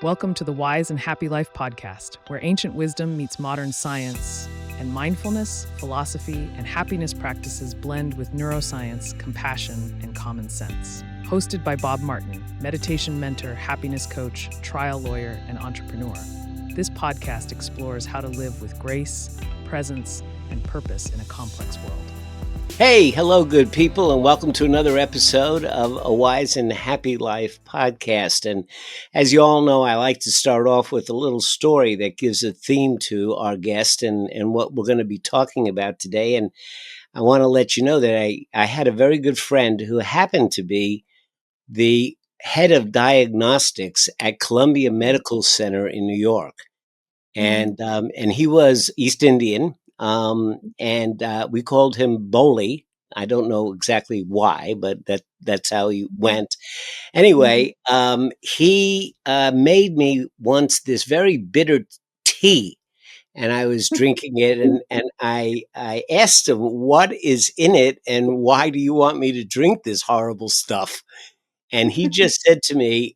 Welcome to the Wise and Happy Life podcast, where ancient wisdom meets modern science, and mindfulness, philosophy, and happiness practices blend with neuroscience, compassion, and common sense. Hosted by Bob Martin, meditation mentor, happiness coach, trial lawyer, and entrepreneur. This podcast explores how to live with grace, presence, and purpose in a complex world. Hey, hello, good people, and welcome to another episode of a Wise and Happy Life podcast. And as you all know, I like to start off with a little story that gives a theme to our guest and what we're going to be talking about today. And I want to let you know that I had a very good friend who happened to be the head of diagnostics at Columbia Medical Center in New York. And he was East Indian. We called him Boli. I don't know exactly why, but that's how he went. Anyway, he made me once this very bitter tea, and I was drinking it, and I asked him, "What is in it, and why do you want me to drink this horrible stuff?" And he just said to me,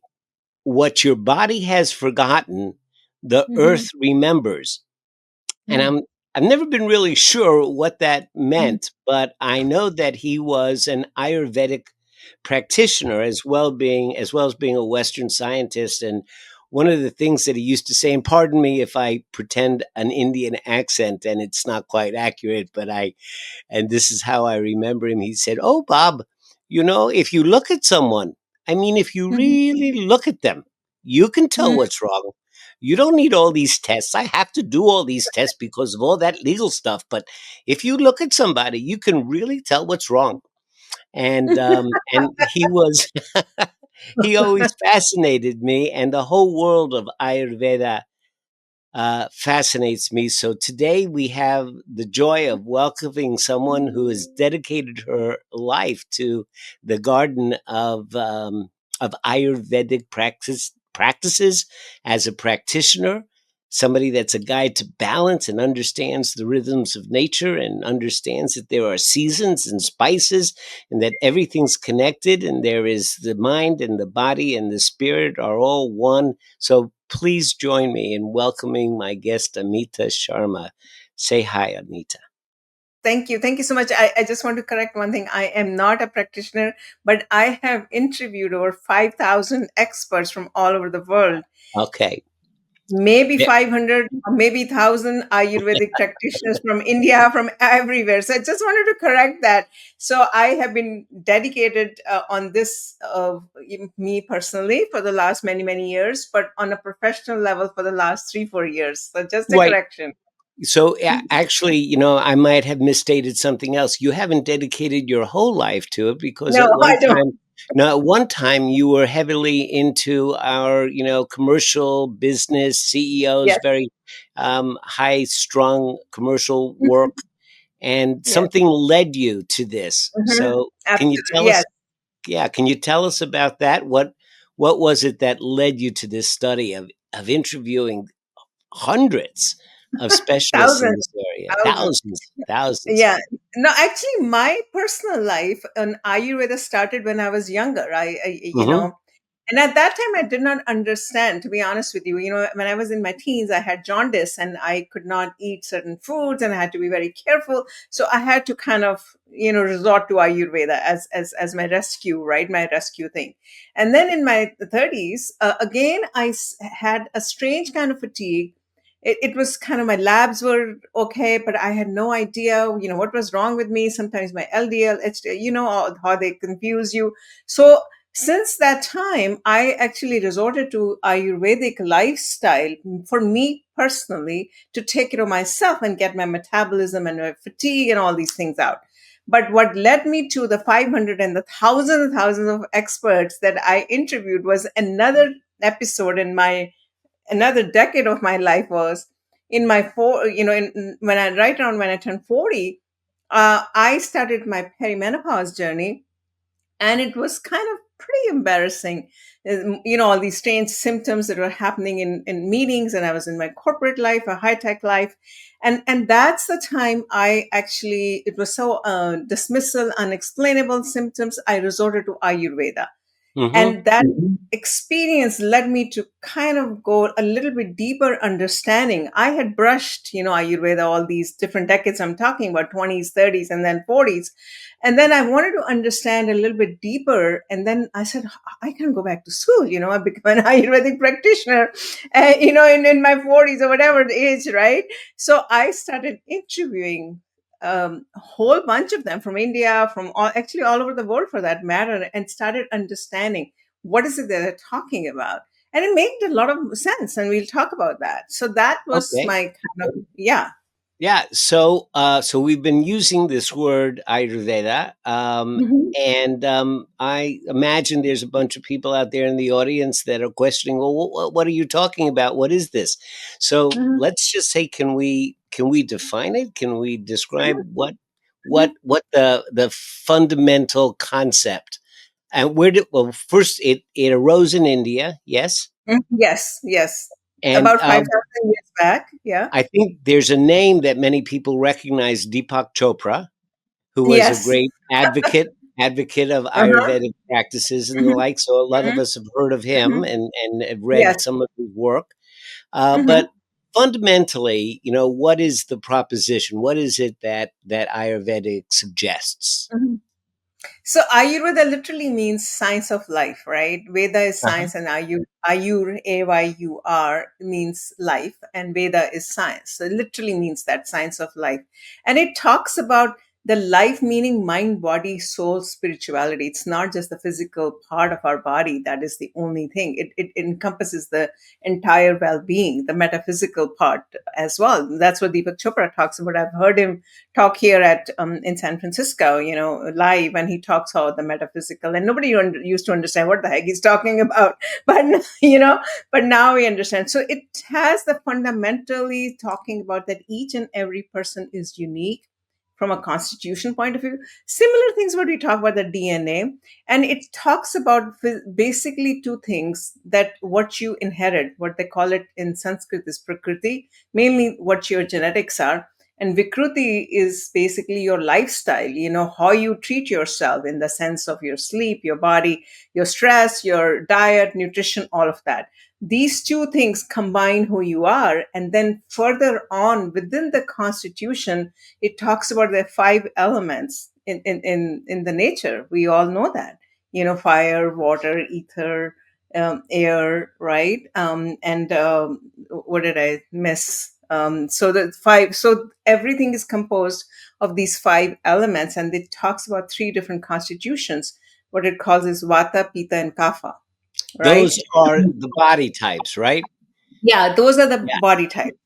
"What your body has forgotten, the earth remembers." And I've never been really sure what that meant, but I know that he was an Ayurvedic practitioner as well as being a Western scientist. And one of the things that he used to say, and pardon me if I pretend an Indian accent and it's not quite accurate, and this is how I remember him. He said, "Oh, Bob, if you look at someone, if you really look at them, you can tell what's wrong. You don't need all these tests. I have to do all these tests because of all that legal stuff. But if you look at somebody, you can really tell what's wrong." And he was, he always fascinated me, and the whole world of Ayurveda fascinates me. So today we have the joy of welcoming someone who has dedicated her life to the garden of Ayurvedic practices as a practitioner, somebody that's a guide to balance and understands the rhythms of nature and understands that there are seasons and spices and that everything's connected and there is the mind and the body and the spirit are all one. So please join me in welcoming my guest, Amita Sharma. Say hi, Amita. Thank you. Thank you so much. I just want to correct one thing. I am not a practitioner, but I have interviewed over 5,000 experts from all over the world. Okay. Maybe 500, maybe 1,000 Ayurvedic practitioners from India, from everywhere. So I just wanted to correct that. So I have been dedicated on this, me personally, for the last many, many years, but on a professional level for the last 3-4 years. So just a Right. correction. So actually, I might have misstated something else. You haven't dedicated your whole life to it because No, I don't. at one time you were heavily into our, commercial business CEOs, Yes. very high strung commercial work, and Yes. something led you to this. So can you Absolutely. tell Yes. us? Yeah, can you tell us about that? What was it that led you to this study of interviewing hundreds of specialists in Thousands. this area? Thousands. Thousands. Yeah. No, actually, my personal life on Ayurveda started when I was younger. Mm-hmm. And at that time, I did not understand, to be honest with you. When I was in my teens, I had jaundice and I could not eat certain foods and I had to be very careful. So I had to kind of, resort to Ayurveda as my rescue, right? My rescue thing. And then in my 30s, again, had a strange kind of fatigue. It was kind of, my labs were okay, but I had no idea, what was wrong with me. Sometimes my LDL, HDL, how they confuse you. So since that time, I actually resorted to Ayurvedic lifestyle for me personally to take care of myself and get my metabolism and my fatigue and all these things out. But what led me to the 500 and the thousands and thousands of experts that I interviewed was another episode in another decade of my life was in my right around when I turned 40. I started my perimenopause journey, and it was kind of pretty embarrassing. All these strange symptoms that were happening in meetings, and I was in my corporate life, a high-tech life. And that's the time it was so dismissal, unexplainable symptoms, I resorted to Ayurveda. Mm-hmm. And that experience led me to kind of go a little bit deeper understanding. I had brushed, Ayurveda, all these different decades I'm talking about, 20s, 30s, and then 40s. And then I wanted to understand a little bit deeper. And then I said, I can go back to school. I become an Ayurvedic practitioner, in my 40s or whatever the age, right? So I started interviewing a whole bunch of them from India, from actually all over the world for that matter, and started understanding what is it that they're talking about. And it made a lot of sense, and we'll talk about that. So that was Okay. my kind of, yeah. Yeah. So we've been using this word Ayurveda, Hmm. and I imagine there's a bunch of people out there in the audience that are questioning. Well, what are you talking about? What is this? So Hmm. let's just say, can we define it? Can we describe what Hmm. what what the fundamental concept and where did well first it arose in India, yes, Yes, yes. and About 5,000 years back. Yeah. I think there's a name that many people recognize, Deepak Chopra, who was a Yes. great advocate of Uh-huh. Ayurvedic practices and the Hmm. like. So a lot of Hmm. us have heard of him Hmm. and have Yes. read some of his work. Hmm. But fundamentally, what is the proposition? What is it that Ayurvedic suggests? So Ayurveda literally means science of life, right? Veda is Uh-huh. science, and Ayur, Ayur means life, and Veda is science. So it literally means that science of life. And it talks about the life meaning mind, body, soul, spirituality. It's not just the physical part of our body that is the only thing. It encompasses the entire well-being, the metaphysical part as well. That's what Deepak Chopra talks about. I've heard him talk here at in San Francisco, live, and he talks about the metaphysical, and nobody used to understand what the heck he's talking about, but but now we understand. So it has the fundamentally talking about that each and every person is unique from a constitution point of view. Similar things what we talk about the DNA, and it talks about basically two things: that what you inherit, what they call it in Sanskrit is prakriti, mainly what your genetics are, and vikruti is basically your lifestyle, how you treat yourself in the sense of your sleep, your body, your stress, your diet, nutrition, all of that. These two things combine who you are. And then further on within the constitution, it talks about the five elements in the nature. We all know that, fire, water, ether, air, right? And what did I miss? So the five, so everything is composed of these five elements, and it talks about three different constitutions. What it calls is vata, pitta, and kapha, right? Those are the body types, right? Yeah, those are the Yeah. body types.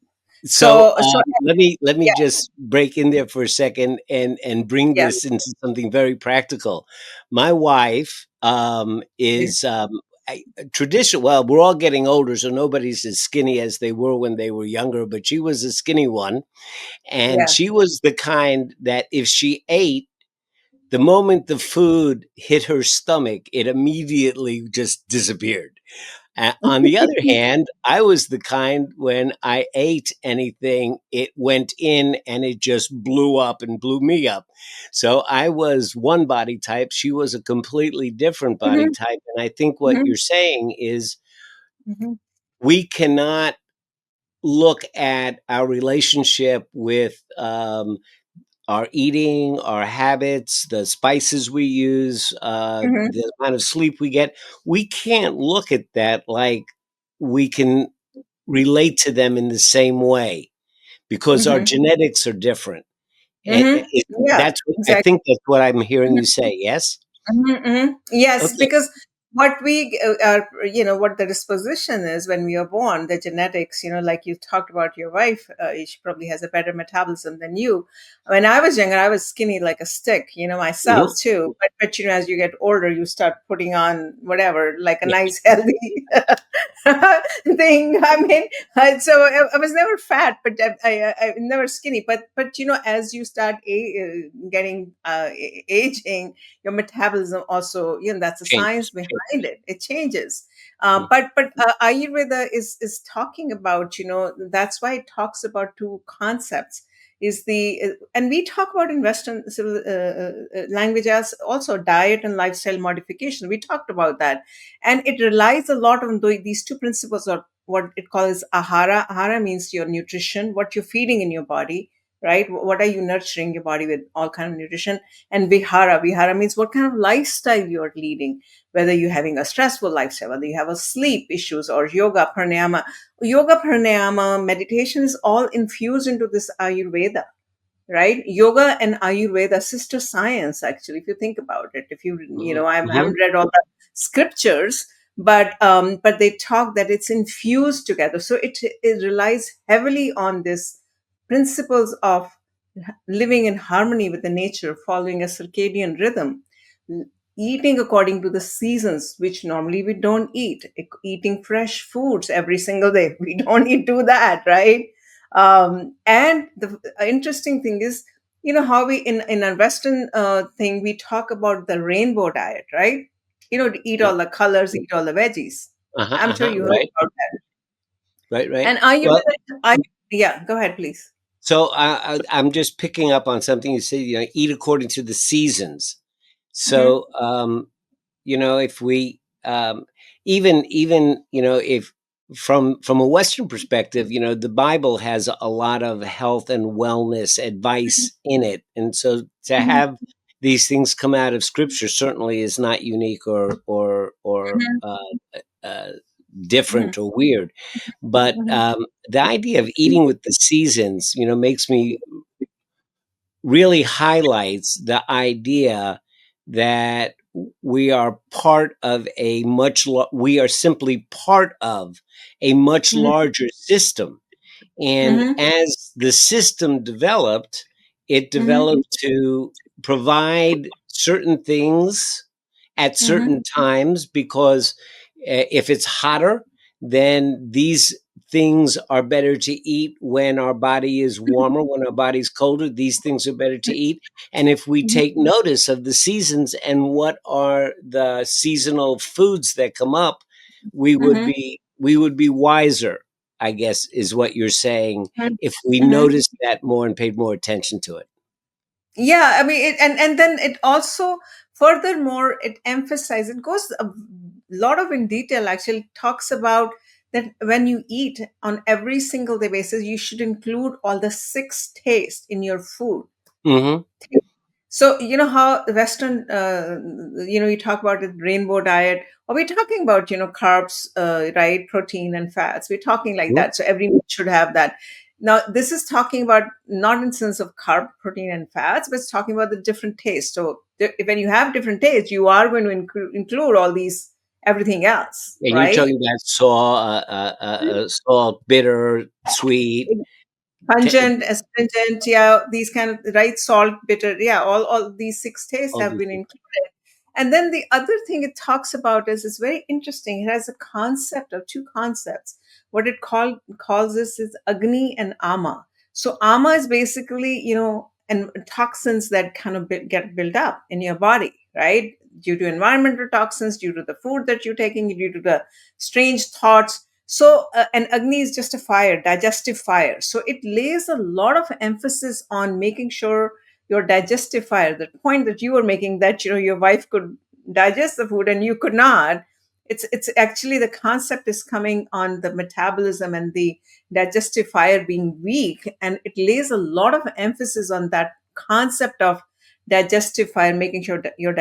So So let me yeah, just break in there for a second and bring yeah, this into something very practical. My wife yeah, is traditional. Well, we're all getting older, so nobody's as skinny as they were when they were younger. But she was a skinny one, and yeah. she was the kind that if she ate, the moment the food hit her stomach, it immediately just disappeared. On the other hand, I was the kind when I ate anything, it went in and it just blew up and blew me up. So I was one body type. She was a completely different body Mhm, type. And I think what mhm, you're saying is mhm, we cannot look at our relationship with our eating, our habits, the spices we use, mhm, the amount of sleep we get. We can't look at that like we can relate to them in the same way because our mhm, genetics are different. mhm. Yeah, That's what I exactly. think that's what I'm hearing you say. Yes. Mhm, mhm. Yes, Okay. because what we are, what the disposition is when we are born, the genetics, like you talked about your wife, she probably has a better metabolism than you. When I was younger, I was skinny like a stick, myself Mhm. too. But as you get older, you start putting on whatever, like a Yeah. nice, healthy thing. I mean, so I was never fat, but I never skinny. But as you start getting aging, your metabolism also, that's the science Changes. behind it. It changes. Mhm. But Ayurveda is talking about, that's why it talks about two concepts. is and we talk about in Western language as also diet and lifestyle modification. We talked about that, and it relies a lot on these two principles, or what it calls ahara. Ahara means your nutrition, what you're feeding in your body, right? What are you nurturing your body with, all kind of nutrition. And vihara means what kind of lifestyle you're leading, whether you're having a stressful lifestyle, whether you have a sleep issues, or yoga pranayama meditation is all infused into this Ayurveda, right? Yoga and Ayurveda, sister science, actually, if you think about it. If I Mm-hmm. haven't read all the scriptures, but they talk that it's infused together. So it relies heavily on this principles of living in harmony with the nature, following a circadian rhythm, eating according to the seasons, which normally we don't eat, eating fresh foods every single day. We don't need to do that, right? And the interesting thing is, how we in a Western thing, we talk about the rainbow diet, right? To eat Yeah. all the colors, eat all the veggies. Uh-huh, I'm sure uh-huh. you heard Right. about that. Right. Right. And Well, yeah, go ahead, please. so I'm just picking up on something you said. Eat according to the seasons. Hmm. So if we even if from a Western perspective, the Bible has a lot of health and wellness advice in it, and so to Hmm. have these things come out of Scripture certainly is not unique or Hmm. different or weird. But the idea of eating with the seasons, makes me really highlights the idea that we are simply part of a much Hmm. larger system. And Hmm. as the system developed, it Hmm. developed to provide certain things at Hmm. certain times, because if it's hotter, then these things are better to eat. When our body is warmer, when our body's colder, these things are better to eat. And if we Hmm. take notice of the seasons and what are the seasonal foods that come up, Hmm. we would be wiser, I guess, is what you're saying, if we Hmm. noticed that more and paid more attention to it. Yeah, I mean, and then it also, furthermore, it emphasizes, it goes a lot of in detail, actually talks about that when you eat on every single day basis, you should include all the six tastes in your food. Hmm. So you know how the Western, you talk about the rainbow diet, or we're talking about carbs, right, protein and fats. We're talking like that. So every meal should have that. Now this is talking about not in sense of carb, protein, and fats, but it's talking about the different tastes. So when you have different tastes, you are going to include all these everything else, And you're right? talking about salt, bitter, sweet, t- Pungent, astringent, yeah, these kind of, right, salt, bitter, yeah, all these six tastes all have these been things. included. And then the other thing it talks about is very interesting. It has a concept of two concepts. What it calls this is Agni and Ama. So Ama is basically, and toxins that kind of get built up in your body, right? Due to environmental toxins, due to the food that you're taking, due to the strange thoughts. So, and Agni is just a fire, digestive fire. So it lays a lot of emphasis on making sure your digestive fire, the point that you were making, that your wife could digest the food and you could not. It's actually, the concept is coming on the metabolism and the digestive fire being weak, and it lays a lot of emphasis on that concept of digestive fire, making sure that your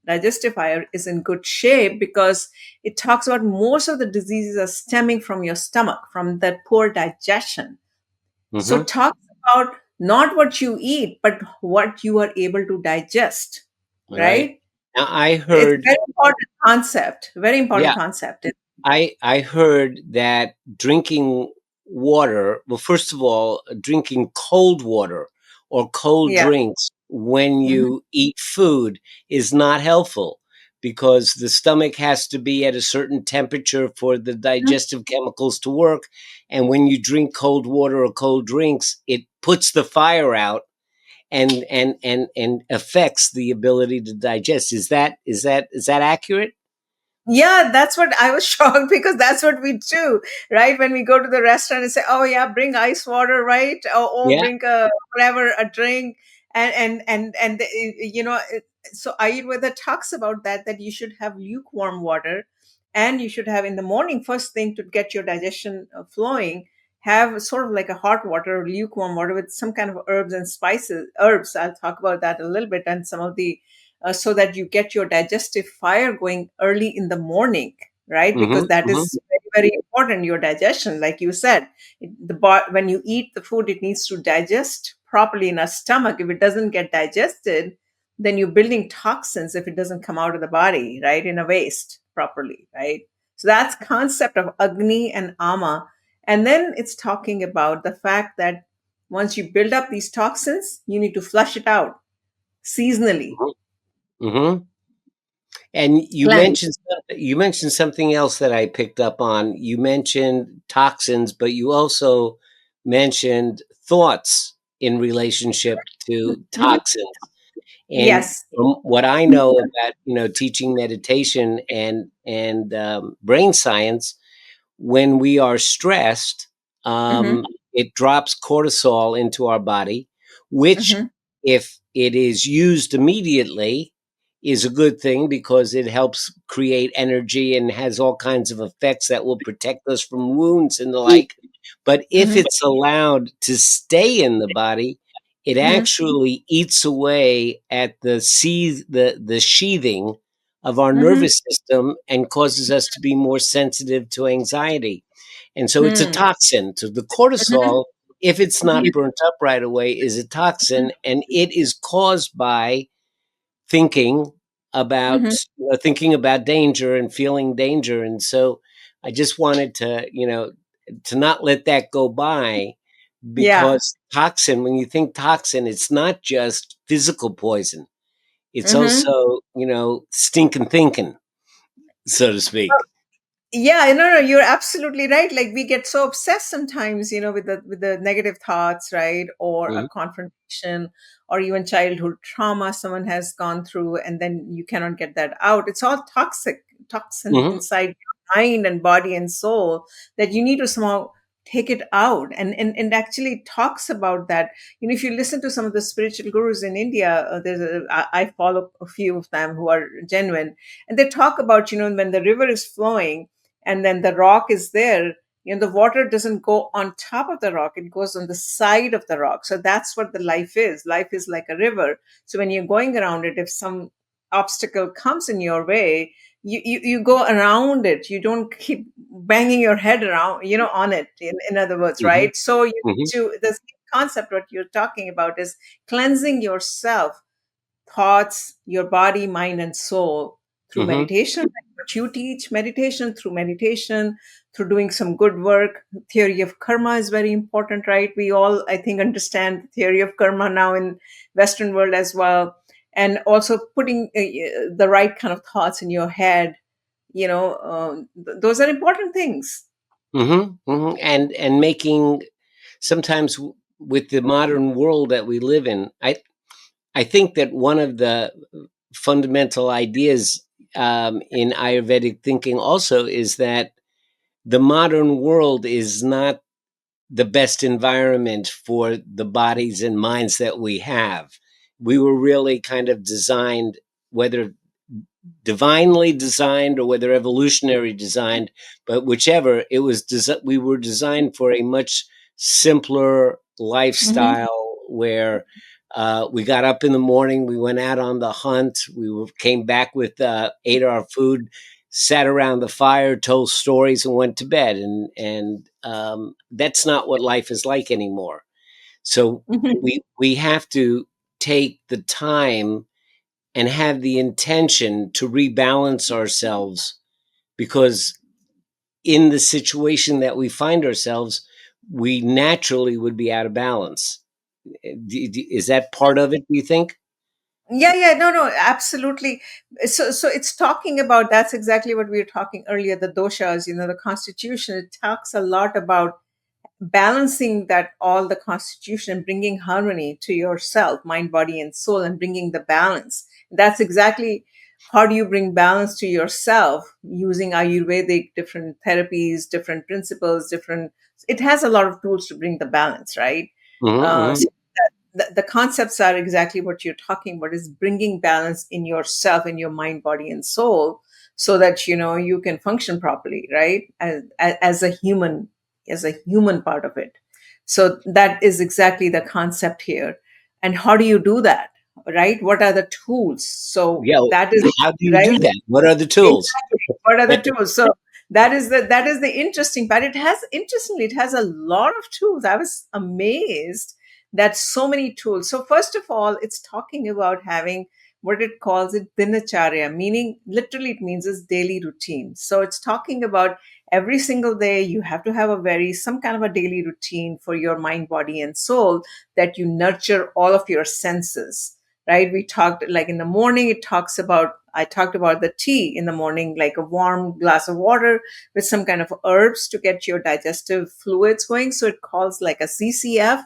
digestive fire is in good shape, because it talks about most of the diseases are stemming from your stomach, from that poor digestion. So Hmm. it talks about not what you eat, but what you are able to digest, Right. right? Now I It's heard, a very important concept, very important yeah, concept. I heard that drinking water, well, first of all, drinking cold water or cold Yeah. drinks when Hmm. you eat food is not helpful, because the stomach has to be at a certain temperature for the digestive chemicals to work. And when you drink cold water or cold drinks, it puts the fire out and affects the ability to digest. Is that accurate? Yeah, that's what I was shocked, because that's what we do, right? When we go to the restaurant and say, "Oh yeah, bring ice water," right? Or Yeah. bring a whatever a drink, so Ayurveda talks about that you should have lukewarm water, and you should have in the morning first thing to get your digestion flowing. Have sort of like a hot water, or lukewarm water with some kind of herbs and spices. Herbs, I'll talk about that a little bit, and some of the so that you get your digestive fire going early in the morning, right? Mm-hmm. Because that Mm-hmm. is very important, your digestion. Like you said, when you eat the food, it needs to digest properly in our stomach. If it doesn't get digested, then you're building toxins if it doesn't come out of the body, right, in a waste properly, right? So that's concept of Agni and Ama. And then it's talking about the fact that once you build up these toxins, you need to flush it out seasonally. Mm-hmm. And Cleanse. you mentioned something else that I picked up on. You mentioned toxins, but you also mentioned thoughts in relationship to Mhm. toxins. And Yes. from what I know about, teaching meditation and brain science, when we are stressed, Mhm. it drops cortisol into our body, which, Mhm. if it is used immediately, is a good thing because it helps create energy and has all kinds of effects that will protect us from wounds and the like. But if Mhm. it's allowed to stay in the body, it Mhm. actually eats away at the sheathing of our Mhm. nervous system and causes us to be more sensitive to anxiety. And so it's a Hmm. toxin. So the Mhm. cortisol, if it's not Mhm. burnt up right away, is a toxin, and it is caused by thinking Mhm. thinking about danger and feeling danger. And so I just wanted to not let that go by, Yeah. because toxin, when you think toxin, it's not just physical poison. It's Mhm. also, stinking thinking, so to speak. Yeah, no, you're absolutely right. Like we get so obsessed sometimes, with the negative thoughts, right? Or a Mhm, confrontation, or even childhood trauma someone has gone through, and then you cannot get that out. It's all toxin mhm, inside your mind and body and soul that you need to somehow take it out. And actually talks about that. If you listen to some of the spiritual gurus in India, I follow a few of them who are genuine, and they talk about, when the river is flowing and then the rock is there, the water doesn't go on top of the rock, it goes on the side of the rock. So that's what the life is like a river. So when you're going around it, if some obstacle comes in your way, you go around it. You don't keep banging your head around, on it, in other words, mhm, right? So you mhm, to the same concept what you're talking about is cleansing yourself, thoughts, your body, mind, and soul through mhm, meditation. Like what you teach, meditation, through meditation, through doing some good work. Theory of karma is very important, right? We all, I think, understand the theory of karma now in Western world as well. And also putting the right kind of thoughts in your head. Those are important things. mhm, mhm. And making, sometimes, with the modern world that we live in, I think that one of the fundamental ideas, in Ayurvedic thinking also, is that the modern world is not the best environment for the bodies and minds that we have. We were really kind of designed, whether divinely designed or whether evolutionary designed, but whichever, we were designed for a much simpler Hmm. lifestyle where, we got up in the morning, we went out on the hunt, came back with, ate our food, sat around the fire, told stories, and went to bed. And that's not what life is like anymore. So Hmm. we have to take the time and have the intention to rebalance ourselves, because in the situation that we find ourselves, we naturally would be out of balance. Is that part of it, do you think? Yeah, yeah, no, no, absolutely. So it's talking about, that's exactly what we were talking earlier, the doshas, the constitution. It talks a lot about balancing that, all the constitution, bringing harmony to yourself, mind, body, and soul, and bringing the balance. That's exactly How do you bring balance to yourself using Ayurvedic, different therapies, different principles, different, it has a lot of tools to bring the balance, right? Mm-hmm. So the concepts are exactly what you're talking about, is bringing balance in yourself, in your mind, body, and soul, so that you can function properly, right? As a human, as a human part of it. So that is exactly the concept here. And how do you do that, right? What are the tools? So Yeah. that is How do you right. do that? What are the tools? Exactly. What are the tools? So that is the interesting part. It has a lot of tools. I was amazed that so many tools. So first of all, it's talking about having what it calls it dinacharya, meaning literally it means is daily routine. So it's talking about every single day you have to have some kind of a daily routine for your mind, body, and soul, that you nurture all of your senses, right? We talked, like in the morning, I talked about the tea in the morning, like a warm glass of water with some kind of herbs to get your digestive fluids going. So it calls like a CCF: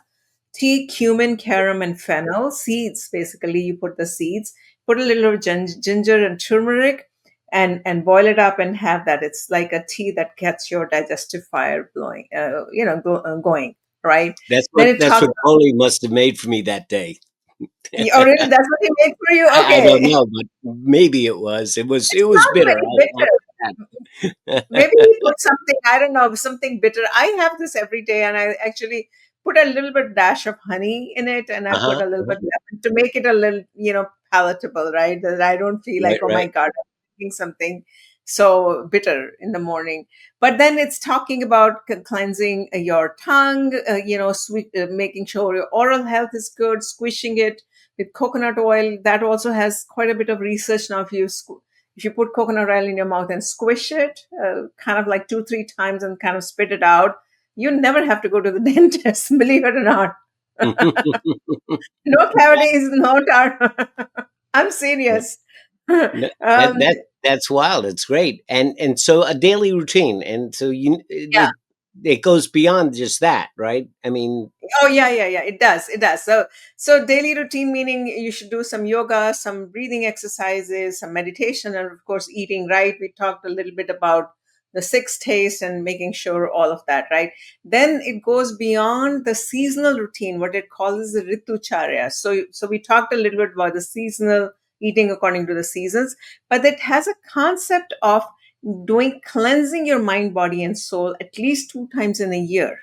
tea, cumin, carom, and fennel seeds. Basically, you put the seeds, put a little ginger and turmeric, and boil it up and have that. It's like a tea that gets your digestive fire blowing, going, right? Then it That's talks. what Oli must have made for me that day. Oh, really? That's what he made for you? I don't Okay. know, but maybe it was. It It's was not bitter. very bitter. That. Maybe he put something, I don't know, something bitter. I have this every day, and I actually put a little bit dash of honey in it, and I put Uh-huh. a little bit lemon to make it a little, palatable, right? That I don't feel like, Right, oh my right. God, I'm drinking something so bitter in the morning. But then it's talking about cleansing your tongue, sweet, making sure your oral health is good, squishing it with coconut oil. That also has quite a bit of research now. If you put coconut oil in your mouth and squish it, kind of like 2 3 times, and kind of spit it out, you never have to go to the dentist, believe it or not. No cavities, no tar. I'm serious. No, um, that's wild. It's great. And so a daily routine. And so yeah. it goes beyond just that, right? I mean, Oh, yeah, yeah, yeah. It does. So daily routine, meaning you should do some yoga, some breathing exercises, some meditation, and of course eating right. We talked a little bit about the six taste and making sure all of that, right? Then it goes beyond the seasonal routine, what it calls the ritucharya. So we talked a little bit about the seasonal eating according to the seasons, but it has a concept of doing cleansing your mind, body, and soul at least 2 times in a year.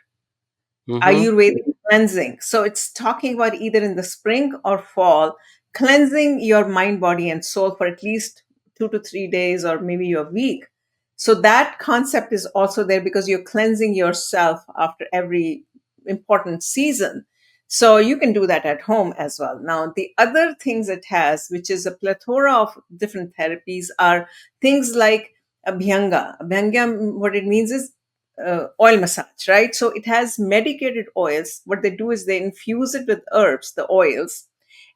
mhm. Ayurvedic cleansing. So it's talking about either in the spring or fall, cleansing your mind, body, and soul for at least 2 to 3 days or maybe a week. So that concept is also there because you're cleansing yourself after every important season. So you can do that at home as well. Now, the other things it has, which is a plethora of different therapies, are things like Abhyanga. Abhyanga, what it means is oil massage, right? So it has medicated oils. What they do is they infuse it with herbs, the oils,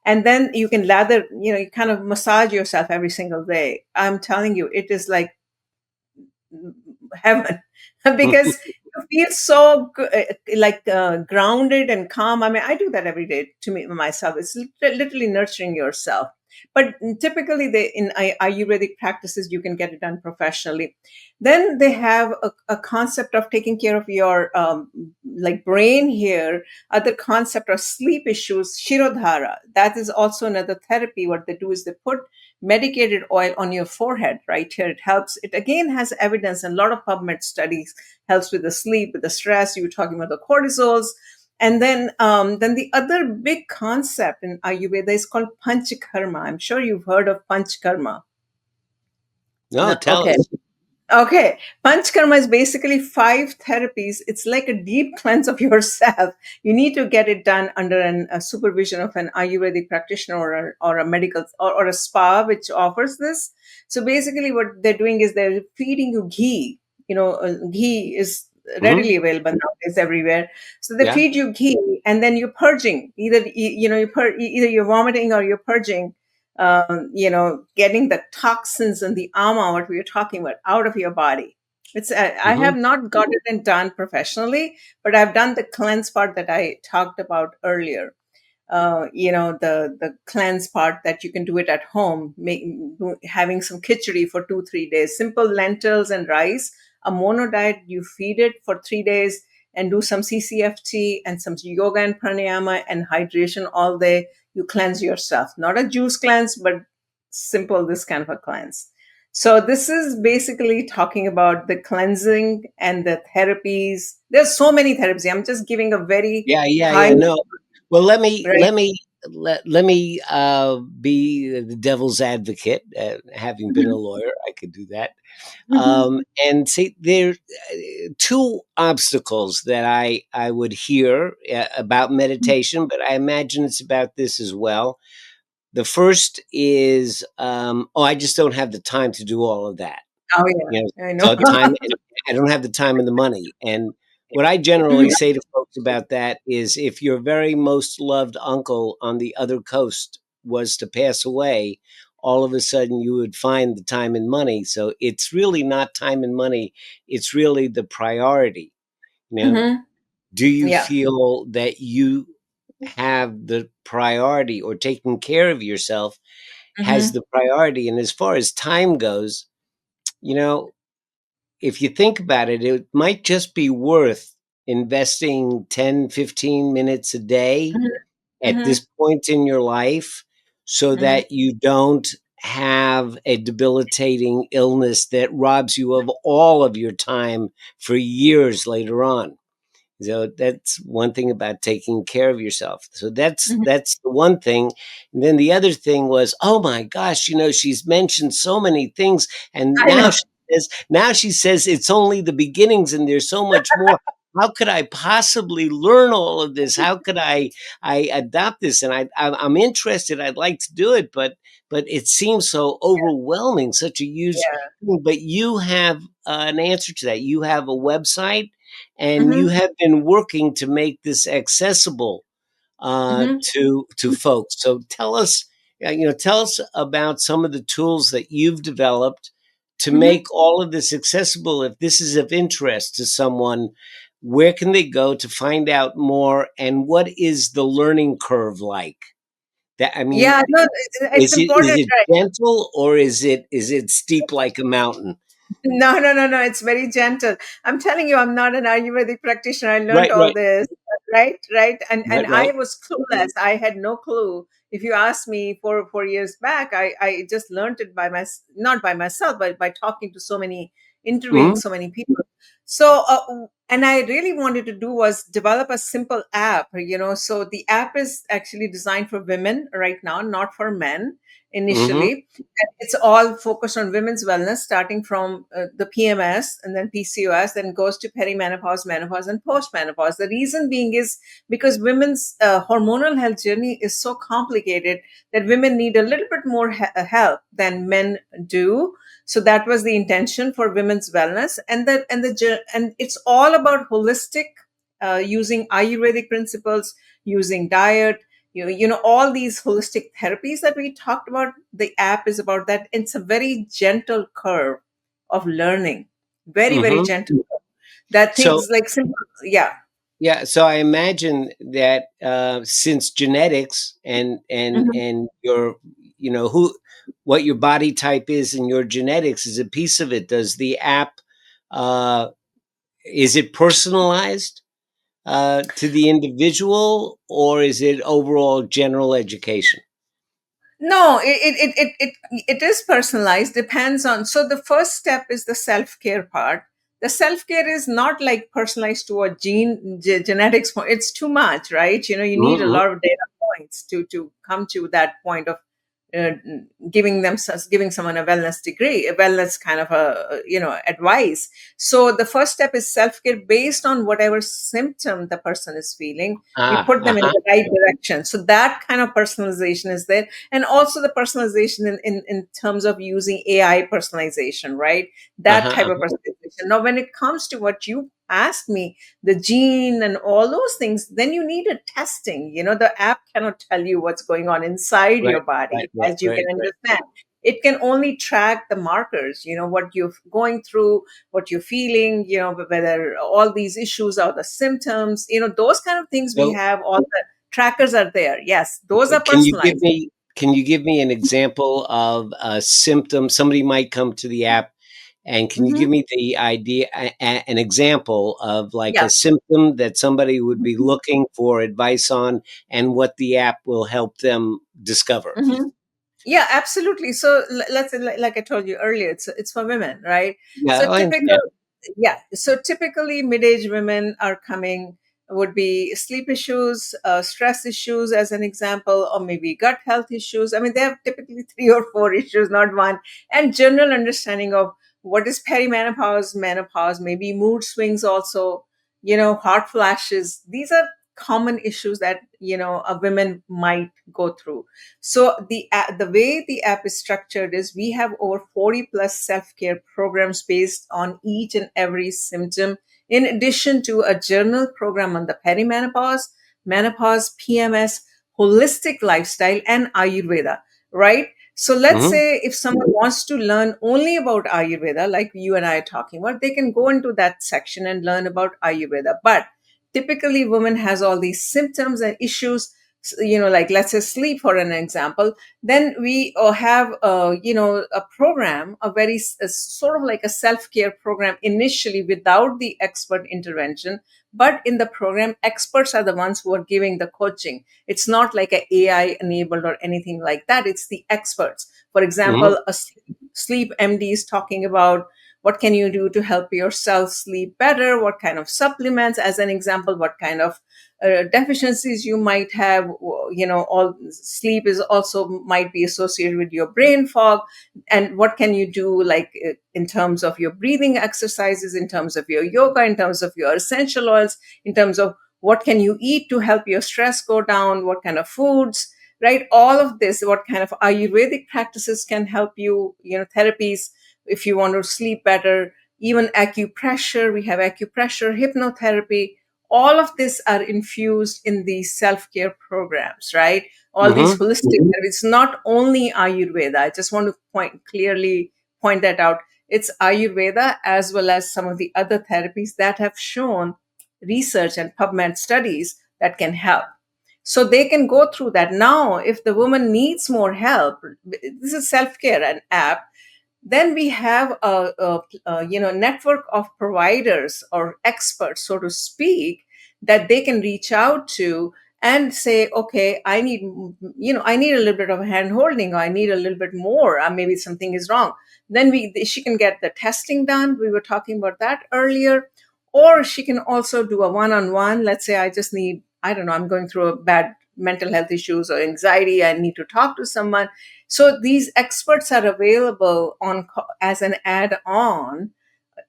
and then you can lather, you kind of massage yourself every single day. I'm telling you, it is like heaven because you feel so like grounded and calm. I mean, I do that every day to me myself. It's literally nurturing yourself. But typically, in Ayurvedic practices, you can get it done professionally. Then they have a concept of taking care of your like brain here. Other concept of sleep issues, shirodhara. That is also another therapy. What they do is they put medicated oil on your forehead right here. It helps. It again has evidence, and a lot of PubMed studies helps with the sleep, with the stress. You were talking about the cortisols. And then the other big concept in Ayurveda is called panchakarma. I'm sure you've heard of panchakarma. No, No, tell okay. us. Okay, Panchkarma is basically 5 therapies. It's like a deep cleanse of yourself. You need to get it done under a supervision of an Ayurvedic practitioner or a medical or a spa which offers this. So basically, what they're doing is they're feeding you ghee. Ghee is Mhm. readily available nowadays everywhere. So they Yeah. feed you ghee, and then you're purging. Either you're vomiting or you're purging, getting the toxins and the ama, what we were talking about, out of your body. I Mhm. have not got it done professionally, but I've done the cleanse part that I talked about earlier. the cleanse part, that you can do it at home, having some khichdi for 2-3 days, simple lentils and rice, a mono diet. You feed it for 3 days and do some CCFT and some yoga and pranayama and hydration all day. You cleanse yourself, not a juice cleanse, but simple, this kind of a cleanse. So this is basically talking about the cleansing and the therapies. There's so many therapies. I'm just giving a very Yeah, yeah, high, yeah. No. Well, let me right? let me let me be the devil's advocate. Having been a Mhm. lawyer, I could do that. Mhm. And see, there two obstacles that I would hear about meditation, but I imagine it's about this as well. The first is, oh, I just don't have the time to do all of that. Oh You know, yeah, I know. so time, I don't have the time and the money. And what I generally Mhm. say to folks about that is, if your very most loved uncle on the other coast was to pass away, all of a sudden you would find the time and money. So it's really not time and money. It's really the priority. You know, Mhm. do you Yeah. feel that you have the priority, or taking care of yourself has Mhm. the priority? And as far as time goes, you know, if you think about it, it might just be worth investing 10, 15 minutes a day Mhm. at Mhm. this point in your life, so Mhm. that you don't have a debilitating illness that robs you of all of your time for years later on. So that's one thing about taking care of yourself. So Mhm. that's the one thing. And then the other thing was, oh my gosh, she's mentioned so many things, and I know. now she says it's only the beginnings, and there's so much more. How could I possibly learn all of this? How could I adopt this? And I'm interested. I'd like to do it, but it seems so overwhelming, such a huge Yeah. thing. But you have an answer to that. You have a website, and you Mhm. have been working to make this accessible Mhm. to folks. So tell us about some of the tools that you've developed to Mhm. make all of this accessible. If this is of interest to someone, where can they go to find out more, and what is the learning curve like? That, I mean, Yeah, no, it's is important, it right? gentle, or is it steep like a mountain? No, no, no, no. It's very gentle. I'm telling you, I'm not an Ayurvedic practitioner. I learned Right, all right, this, right, right, and right, I right. was clueless. I had no clue. If you asked me 4 years back, I just learned it not by myself, but by talking to so many, interviewing Mhm, so many people. So, and I really wanted to do was develop a simple app. So the app is actually designed for women right now, not for men mhm. initially. And it's all focused on women's wellness, starting from the PMS and then PCOS, then goes to perimenopause, menopause, and postmenopause. The reason being is because women's hormonal health journey is so complicated that women need a little bit more help than men do. So that was the intention for women's wellness, and it's all about holistic, using Ayurvedic principles, using diet, all these holistic therapies that we talked about. The app is about that. It's a very gentle curve of learning, very, very Mhm. gentle curve. That So things like simple, yeah. yeah, so I imagine that since genetics Mhm. and your who what your body type is and your genetics is a piece of it. Does the app uh, is it personalized to the individual, or is it overall general education? No, it is personalized, depends on. So the first step is the self-care part. The self-care is not like personalized to a genetics point. It's too much, right? You need a Mm-hmm. lot of data points to come to that point of uh, giving someone a wellness degree, a wellness kind of a advice. So the first step is self-care based on whatever symptom the person is feeling. We Ah, put them in uh-huh, the right direction. So that kind of personalization is there, and also the personalization in terms of using AI personalization, right? That uh-huh, type of uh-huh. personalization. Now, when it comes to what you asked me, the gene and all those things, then you need a testing. The app cannot tell you what's going on inside Right, your body, right, right, as you can right, right. understand. It can only track the markers, what you're going through, what you're feeling, whether all these issues are the symptoms, those kind of things. We So have all the trackers are there. Yes, those are Can you give personalized. me an example of a symptom? Somebody might come to the app, and can you Hmm. give me the idea, an example of like Yeah. a symptom that somebody would be looking for advice on, and what the app will help them discover? Hmm. Yeah, absolutely. So let's say, like I told you earlier, it's for women, right? Yeah, So I typical, understand. yeah. So typically, mid-age women are coming would be sleep issues, stress issues, as an example, or maybe gut health issues. I mean, they have typically three or four issues, not one, and general understanding of what is perimenopause, menopause, maybe mood swings, also, hot flashes. These are common issues that a women might go through. So the way the app is structured is we have over 40 plus self-care programs based on each and every symptom, in addition to a journal program on the perimenopause, menopause, PMS, holistic lifestyle, and Ayurveda, right? So let's Hmm. say if someone wants to learn only about Ayurveda, like you and I are talking about, they can go into that section and learn about Ayurveda. But typically women has all these symptoms and issues, like let's say sleep for an example. Then we have a program, a very sort of like a self-care program initially without the expert intervention. But in the program, experts are the ones who are giving the coaching. It's not like a AI enabled or anything like that. It's the experts. For Hmm. example, a sleep MD is talking about what can you do to help yourself sleep better, what kind of supplements, as an example, what kind of deficiencies you might have. All sleep is also might be associated with your brain fog, and what can you do, like in terms of your breathing exercises, in terms of your yoga, in terms of your essential oils, in terms of what can you eat to help your stress go down, what kind of foods, right? All of this, what kind of Ayurvedic practices can help you, therapies if you want to sleep better, even acupressure. We have acupressure, hypnotherapy. All of this are infused in these self-care programs, right? All these Hmm. holistic therapies. It's not only Ayurveda. I just want to point that out. It's Ayurveda as well as some of the other therapies that have shown research and PubMed studies that can help. So they can go through that. Now, if the woman needs more help, this is self-care, an app. Then we have a network of providers or experts, so to speak, that they can reach out to and say, okay, I need a little bit of hand holding, or I need a little bit more, or maybe something is wrong. Then she can get the testing done. We were talking about that earlier. Or she can also do a one-on-one. Let's say I just need, I don't know, I'm going through a bad mental health issues or anxiety, I need to talk to someone. So these experts are available as an add-on,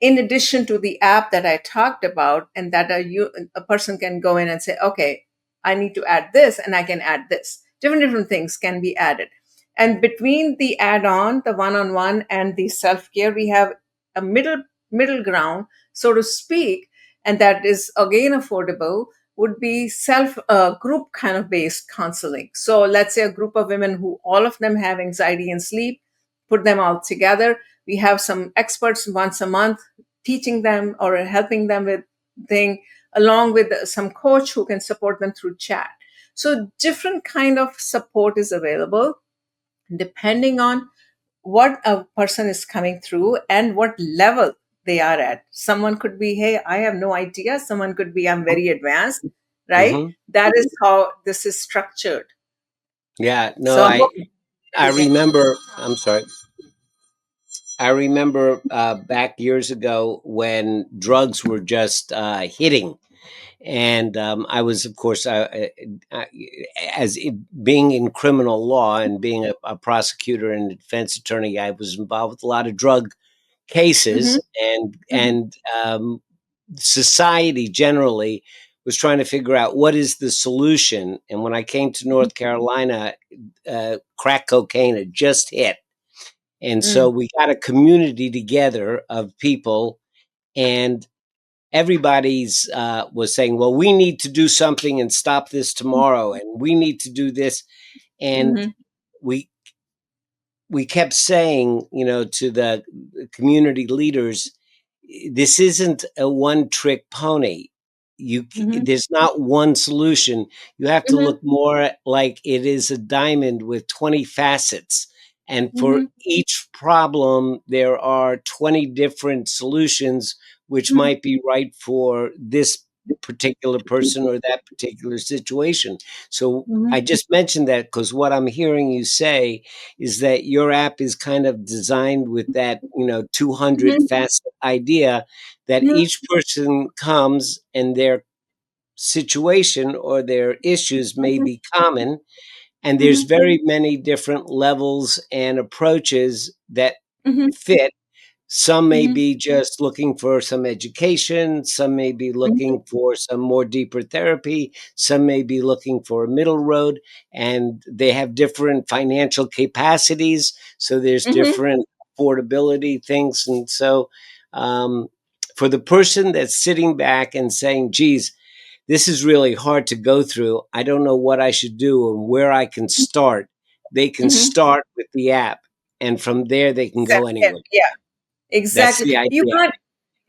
in addition to the app that I talked about, and that a person can go in and say, okay, I need to add this, and I can add this. Different things can be added. And between the add-on, the one-on-one, and the self-care, we have a middle ground, so to speak, and that is again affordable, would be self group kind of based counseling. So let's say a group of women who all of them have anxiety and sleep, put them all together. We have some experts once a month teaching them or helping them with thing, along with some coach who can support them through chat. So different kind of support is available depending on what a person is coming through and what level they are at. Someone could be, hey, I have no idea. Someone could be, I'm very advanced, right? Hmm. That is how this is structured. Yeah, no, So I hope. I remember. I'm sorry. I remember back years ago when drugs were just hitting, and I was, of course, I, being in criminal law and being a prosecutor and a defense attorney, I was involved with a lot of drug Mhm, cases, and mhm, society generally was trying to figure out what is the solution. And when I came to North Carolina, crack cocaine had just hit, and so mm, we got a community together of people, and everybody's was saying, well, we need to do something and stop this tomorrow, and we need to do this. And mhm, we we kept saying, to the community leaders, this isn't a one trick pony. Mm-hmm. there's not one solution. You have to Mm-hmm. look more like it is a diamond with 20 facets, and for Mm-hmm. each problem there are 20 different solutions which Mm-hmm. might be right for this particular person or that particular situation. So Mm-hmm. I just mentioned that because what I'm hearing you say is that your app is kind of designed with that, 200 Mm-hmm. facet idea, that each person comes and their situation or their issues may Mm-hmm. be common, and there's Mm-hmm. very many different levels and approaches that Mm-hmm. fit. Some may Mm-hmm. be just looking for some education, some may be Mm-hmm. looking for some more deeper therapy, some may be looking for a middle road, and they have different financial capacities, so there's Mm-hmm. different affordability things. And so um, for the person that's sitting back and saying, geez, this is really hard to go through, I don't know what I should do and where I can start, they can Mm-hmm. start with the app, and from there they can go anywhere. Yeah, That's exactly. the You idea. can't.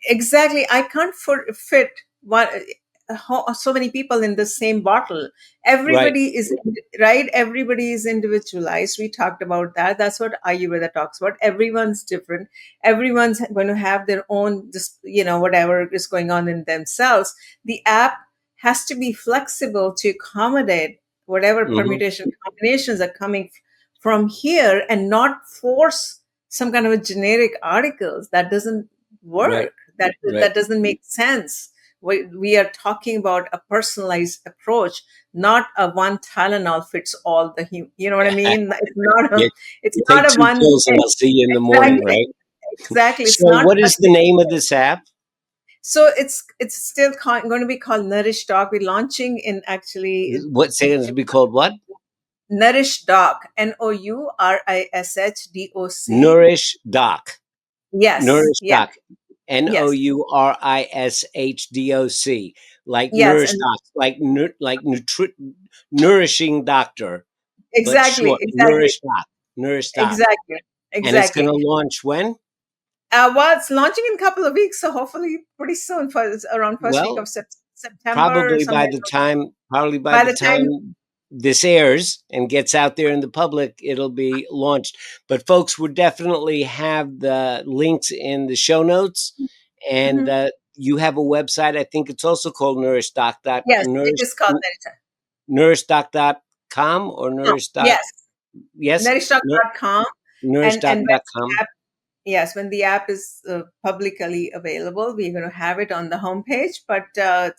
Exactly. I can't fit one so many people in the same bottle. Right. Everybody is right. Everybody is individualized. We talked about that. That's what Ayurveda talks about. Everyone's different. Everyone's going to have their own, just whatever is going on in themselves. The app has to be flexible to accommodate whatever Hmm. permutation combinations are coming from here, and not force some kind of a generic articles that doesn't Right. work. That Right. doesn't make sense. We are talking about a personalized approach, not a one Tylenol fits all. You know what I mean? It's not You, a, it's you not take a two one. pills and I'll see you in the morning, Exactly. right? Exactly. So, It's not what a. is the name of this app? So it's still going to be called NourishDoc. We're launching in actually What say it to be called? What? NourishDoc. NourishDoc. Nourish Doc. Yes. Nourish Yes. Doc. N O Yes. U R I S H D O C. Like Yes. Nourish And Doc. Nourishing doctor, but exactly. short. Exactly. Nourish Doc. Nourish Doc. Exactly. And it's going Exactly. to launch when? Well, it's launching in a couple of weeks, so hopefully pretty soon, for around first week Well, of September or somewhere. probably by By the the time, time this airs and gets out there in the public, it'll be launched. But folks, we'll definitely have the links in the show notes, and mhm. you have a website. I think it's also called Yes, it is called Narita. nourishdoc.com or No, nourish dot. yes, Yes, NourishDoc.com, and when nourishdoc.com. the app, yes, when the app is publicly available, we're going to have it on the homepage. But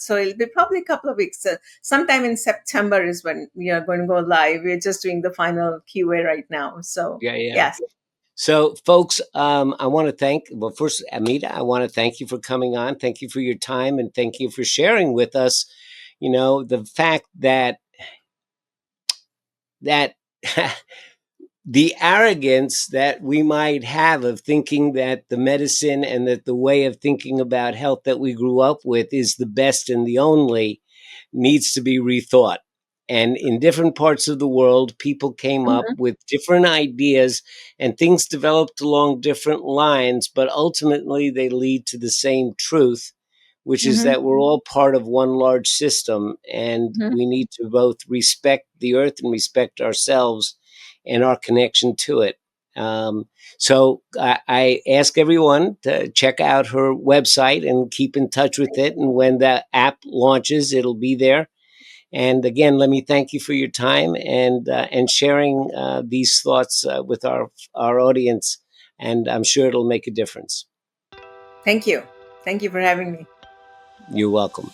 so it'll be probably a couple of weeks. Sometime in September is when we are going to go live. We're just doing the final QA right now. So Yeah, yeah. yes, So, folks, I want to well, first, Amita, I want to thank you for coming on. Thank you for your time, and thank you for sharing with us, the fact that the arrogance that we might have of thinking that the medicine and that the way of thinking about health that we grew up with is the best and the only needs to be rethought. And in different parts of the world, people came up hmm with different ideas and things developed along different lines, but ultimately they lead to the same truth, which is hmm that we're all part of one large system, and hmm we need to both respect the earth and respect ourselves and our connection to it. So I ask everyone to check out her website and keep in touch with it. And when the app launches, it'll be there. And again, let me thank you for your time and sharing these thoughts with our audience. And I'm sure it'll make a difference. Thank you. Thank you for having me. You're welcome.